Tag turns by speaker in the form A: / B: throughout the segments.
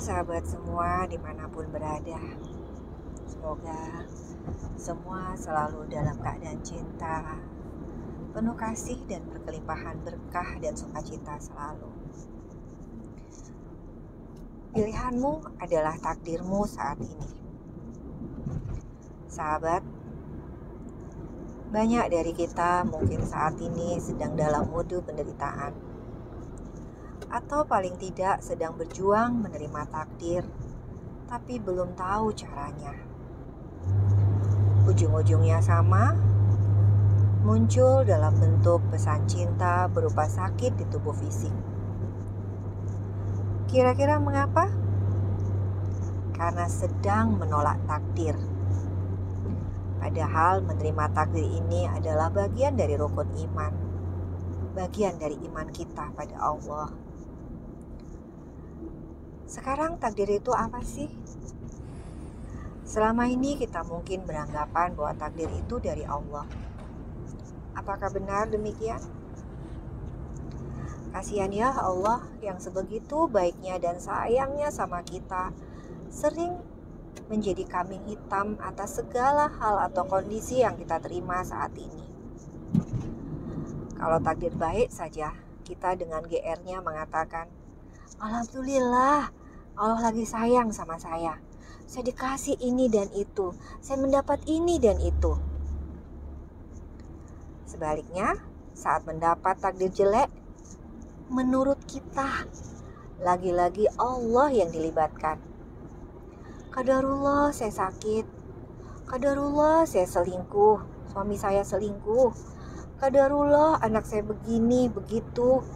A: sahabat semua dimanapun berada. Semoga semua selalu dalam keadaan cinta, penuh kasih dan berkelimpahan berkah dan sukacita selalu. Pilihanmu adalah takdirmu saat ini. Sahabat, banyak dari kita mungkin saat ini sedang dalam mode penderitaan, atau paling tidak sedang berjuang menerima takdir, tapi belum tahu caranya. Ujung-ujungnya sama, muncul dalam bentuk pesan cinta berupa sakit di tubuh fisik. Kira-kira mengapa? Karena sedang menolak takdir. Padahal menerima takdir ini adalah bagian dari rukun iman, bagian dari iman kita pada Allah. Sekarang takdir itu apa sih? Selama ini kita mungkin beranggapan bahwa takdir itu dari Allah. Apakah benar demikian? Kasihan ya Allah yang sebegitu baiknya dan sayangnya sama kita, sering menjadi kambing hitam atas segala hal atau kondisi yang kita terima saat ini. Kalau takdir baik saja, kita dengan GR-nya mengatakan, Alhamdulillah, Allah lagi sayang sama saya. Saya dikasih ini dan itu, saya mendapat ini dan itu. Sebaliknya, saat mendapat takdir jelek, menurut kita, lagi-lagi Allah yang dilibatkan. Qadarullah saya sakit, qadarullah saya selingkuh, suami saya selingkuh, qadarullah anak saya begini, begitu.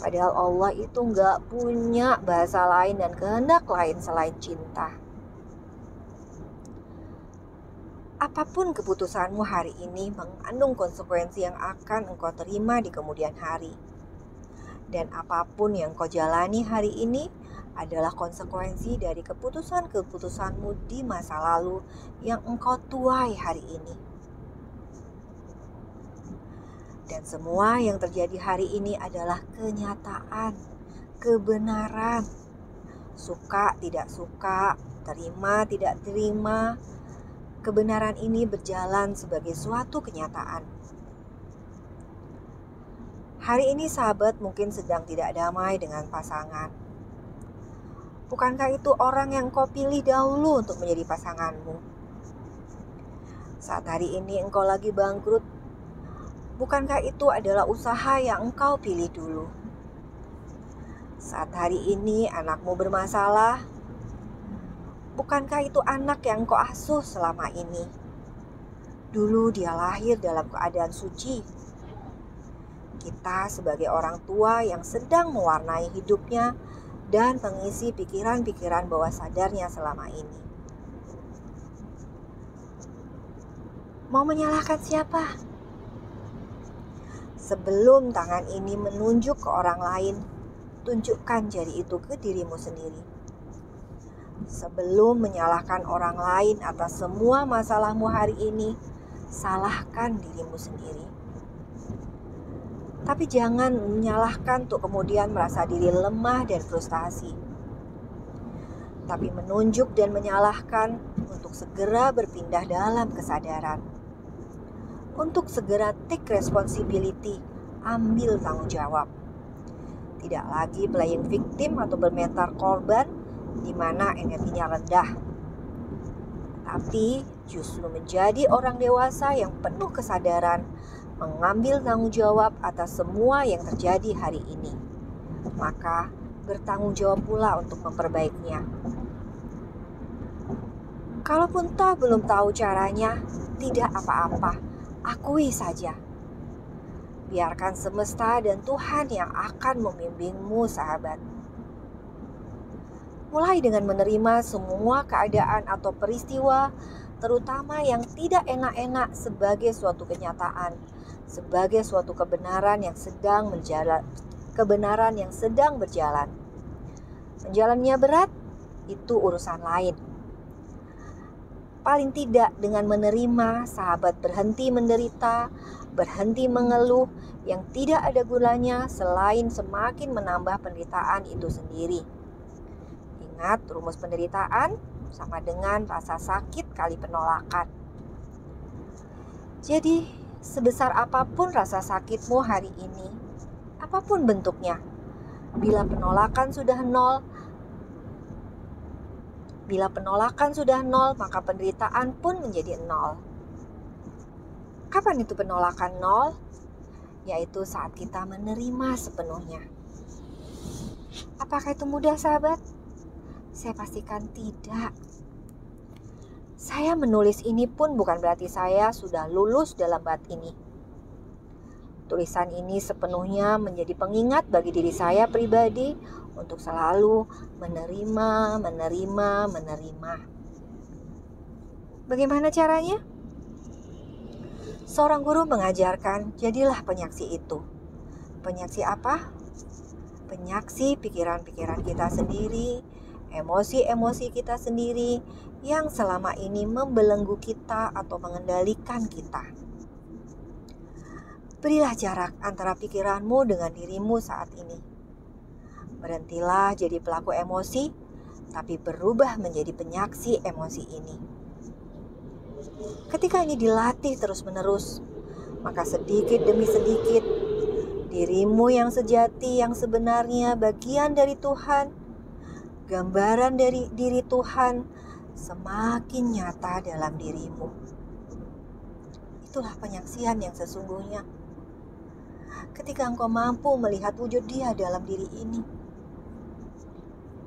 A: Padahal Allah itu gak punya bahasa lain dan kehendak lain selain cinta. Apapun keputusanmu hari ini mengandung konsekuensi yang akan engkau terima di kemudian hari. Dan apapun yang kau jalani hari ini adalah konsekuensi dari keputusan-keputusanmu di masa lalu yang engkau tuai hari ini. Dan semua yang terjadi hari ini adalah kenyataan, kebenaran. Suka, tidak suka, terima, tidak terima. Kebenaran ini berjalan sebagai suatu kenyataan. Hari ini sahabat mungkin sedang tidak damai dengan pasangan. Bukankah itu orang yang kau pilih dahulu untuk menjadi pasanganmu? Saat hari ini engkau lagi bangkrut, bukankah itu adalah usaha yang engkau pilih dulu? Saat hari ini anakmu bermasalah, bukankah itu anak yang engkau asuh selama ini? Dulu dia lahir dalam keadaan suci. Kita sebagai orang tua yang sedang mewarnai hidupnya dan mengisi pikiran-pikiran bawah sadarnya selama ini. Mau menyalahkan siapa? Sebelum tangan ini menunjuk ke orang lain, tunjukkan jari itu ke dirimu sendiri. Sebelum menyalahkan orang lain atas semua masalahmu hari ini, salahkan dirimu sendiri. Tapi jangan menyalahkan untuk kemudian merasa diri lemah dan frustasi. Tapi menunjuk dan menyalahkan untuk segera berpindah dalam kesadaran. Untuk segera take responsibility, ambil tanggung jawab. Tidak lagi playing victim atau bermental korban di mana energinya rendah. Tapi justru menjadi orang dewasa yang penuh kesadaran, mengambil tanggung jawab atas semua yang terjadi hari ini. Maka bertanggung jawab pula untuk memperbaikinya. Kalaupun toh belum tahu caranya, tidak apa-apa, akui saja. Biarkan semesta dan Tuhan yang akan membimbingmu, sahabat. Mulai dengan menerima semua keadaan atau peristiwa, terutama yang tidak enak-enak sebagai suatu kenyataan, sebagai suatu kebenaran yang sedang berjalan. Menjalannya berat, itu urusan lain. Paling tidak dengan menerima, sahabat berhenti menderita, berhenti mengeluh yang tidak ada gunanya selain semakin menambah penderitaan itu sendiri. Ingat, rumus penderitaan sama dengan rasa sakit kali penolakan. Jadi, sebesar apapun rasa sakitmu hari ini, apapun bentuknya, bila penolakan sudah nol, maka penderitaan pun menjadi nol. Kapan itu penolakan nol? Yaitu saat kita menerima sepenuhnya. Apakah itu mudah, sahabat? Saya pastikan tidak. Saya menulis ini pun bukan berarti saya sudah lulus dalam bab ini. Tulisan ini sepenuhnya menjadi pengingat bagi diri saya pribadi untuk selalu menerima. Bagaimana caranya? Seorang guru mengajarkan, jadilah penyaksi itu. Penyaksi apa? Penyaksi pikiran-pikiran kita sendiri, emosi-emosi kita sendiri yang selama ini membelenggu kita atau mengendalikan kita. Berilah jarak antara pikiranmu dengan dirimu saat ini. Berhentilah jadi pelaku emosi, tapi berubah menjadi penyaksi emosi ini. Ketika ini dilatih terus-menerus, maka sedikit demi sedikit, dirimu yang sejati, yang sebenarnya bagian dari Tuhan, gambaran dari diri Tuhan, semakin nyata dalam dirimu. Itulah penyaksian yang sesungguhnya. Ketika engkau mampu melihat wujud Dia dalam diri ini,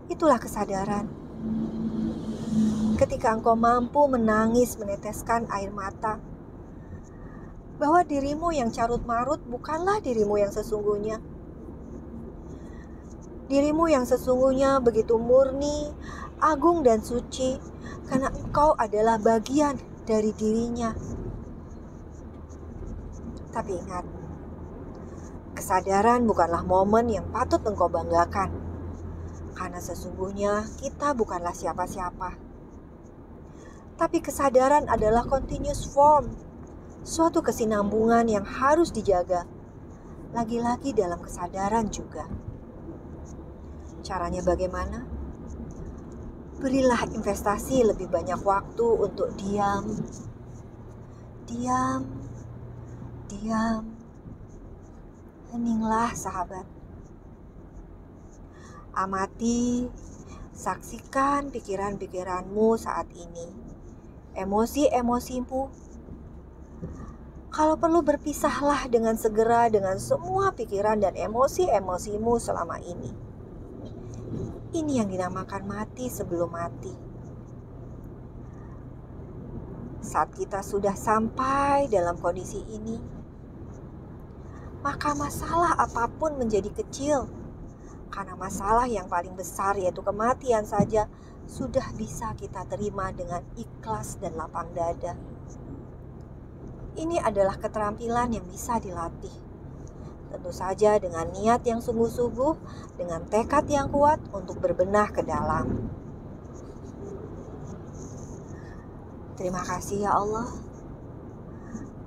A: itulah kesadaran. Ketika engkau mampu menangis, meneteskan air mata, bahwa dirimu yang carut marut bukanlah dirimu yang sesungguhnya. Dirimu yang sesungguhnya begitu murni, agung dan suci, karena engkau adalah bagian dari dirinya. Tapi ingat, kesadaran bukanlah momen yang patut engkau banggakan, karena sesungguhnya kita bukanlah siapa-siapa. Tapi kesadaran adalah continuous form, suatu kesinambungan yang harus dijaga, lagi-lagi dalam kesadaran juga. Caranya bagaimana? Berilah investasi lebih banyak waktu untuk diam. Heninglah, sahabat. Amati, saksikan pikiran-pikiranmu saat ini. Emosi-emosimu. Kalau perlu berpisahlah dengan segera dengan semua pikiran dan emosi-emosimu selama ini. Ini yang dinamakan mati sebelum mati. Saat kita sudah sampai dalam kondisi ini, maka masalah apapun menjadi kecil. Karena masalah yang paling besar, yaitu kematian saja, sudah bisa kita terima dengan ikhlas dan lapang dada. Ini adalah keterampilan yang bisa dilatih. Tentu saja dengan niat yang sungguh-sungguh, dengan tekad yang kuat untuk berbenah ke dalam. Terima kasih ya Allah.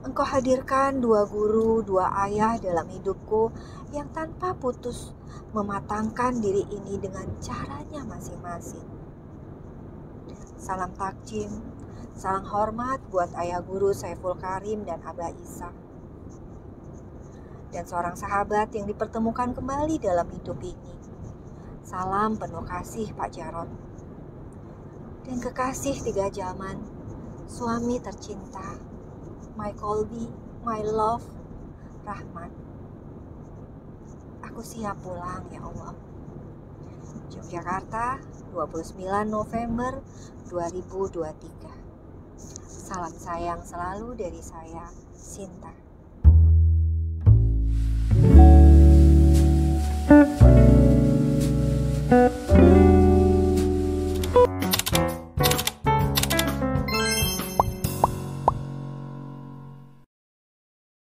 A: Engkau hadirkan 2 guru, 2 ayah dalam hidupku yang tanpa putus mematangkan diri ini dengan caranya masing-masing. Salam takjim, salam hormat buat ayah guru Saiful Karim dan Abah Isa. Dan seorang sahabat yang dipertemukan kembali dalam hidup ini. Salam penuh kasih Pak Jarod. Dan kekasih 3 zaman, suami tercinta, my Colby, my love, Rahmat. Aku siap pulang ya Allah. Yogyakarta, 29 November 2023. Salam sayang selalu dari saya, Sinta.